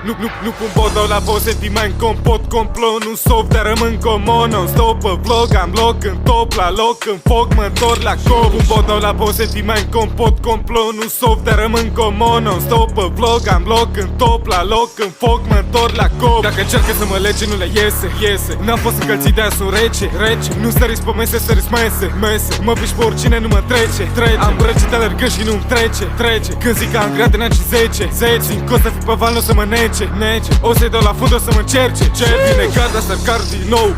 Nu pun bot, dau la voz sentiment, compot, complot, nu sof, dar rămân comon. Non-stop pe vlog, am loc în top, la loc, în foc, mă întorc la cop. Pun bot, dau la voz sentiment, compot, complot, nu sof, dar rămân comon. Non-stop pe vlog, am loc în top, la loc, în foc, mă întorc la cop. Dacă încercă să mă lege, nu le iese. N-am fost încălțit, de-aia sunt rece. Nu săriți pe mese, săriți mese. Mă piși pe oricine, nu mă trece. Am răcit, alergă și nu-mi trece. Când zic că am grade, n-am și 10. Din cost să fiu pe val, n-o să mă nece. O să-i dau la fund, o să mă încerce. Vine garda, asta car din nou.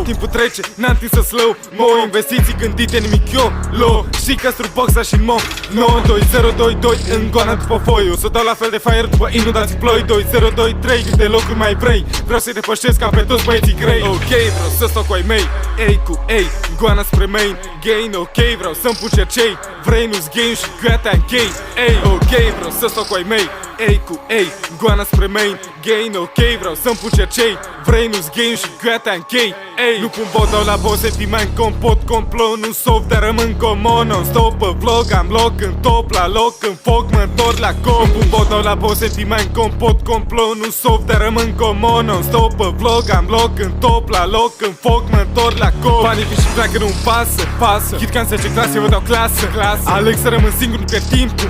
Timpul trece, n-am timp să slow mo. Investiții gândite, nimic eu low. Știi că strug boxa și mo 92022 în goana după foi. O să dau la fel de fire după inundații ploi. 2023, câte locuri mai vrei. Vreau să-i depășesc ca pe toți băieții grei. Ok, vreau să stau cu ai mei. Ei cu ei, goana spre main gain, ok, vreau să-mi pun cercei. Vrei, nu-ți game și gata închei. Ei, ok, vreau să stau cu ai mei. Ei cu ei, goana spre main gain, ok, vreau să-mi pun cercei. Vrei, nu-ți game și gata închei. Ei, nu pun bot, dau la voz sentiment, compot, complot, nu sof, dar rămân comon. Non-stop pe vlog, am loc în top, la loc, în foc, mă întorc la cop. Pun bot, dau la voz sentiment, compot, complot, nu sof, dar rămân comon. Non-stop pe vlog, am loc în top, la loc, în foc, mă întorc la cop. Banii și pleacă, nu-mi pasă. Chit că în 10 clase, eu vă dau clasă. Aleg să rămân singur, nu pierd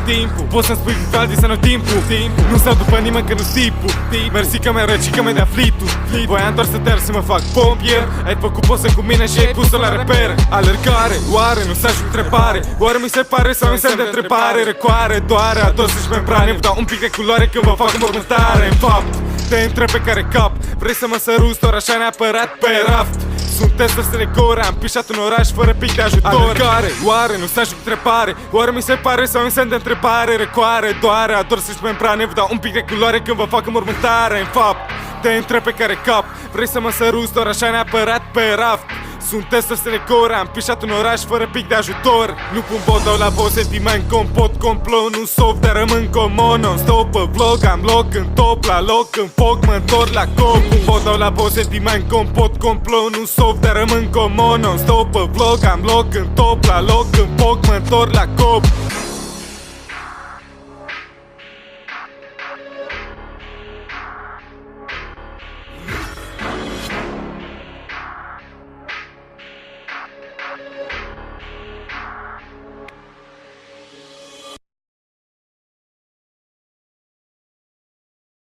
timpul. Poți să-mi spui cu Aldi să nu timpul. Nu stau după nimeni că nu-s tipul. Mersi că mi-ai răcit, că mi-ai dat flitul. Voiam doar să te să mă fac pompier. Ai făcut poze cu mine și ai pus-o la reper. Alergare, oare nu s-aș întrebare? Oare mi se pare sau mi se de întrebare? Răcoare, doare, a toți își membrane. Vă dau un pic de culoare când vă fac mormântare. În fapt, te întreb pe care cap. Vrei să mă săruți, doar așa neapărat pe raft. Sunt testul de gore, am pișat un oraș fără pic de ajutor. Alergare, oare nu s-aș întrebare? Oare mi se pare sau mi se de întrebare? Răcoare, doare, ador să-și membrane. Vă dau un pic de culoare când vă fac mormântare. În fapt, te întreb pe care cap. Vrei să mă săruți, doar așa neapărat pe raft. Sunt testul de gore, am pișat un oraș fără pic de ajutor. Nu pun bot, dau la voz sentiment, compot, complot, nu sof, dar rămân comon. Non-stop pe vlog, am loc în top, la loc, în foc, mă întorc la cop. Pun bot, dau la voz sentiment, compot, complot, nu sof, dar rămân comon. Non-stop pe vlog, am loc în top, la loc, în foc, mă întorc la cop.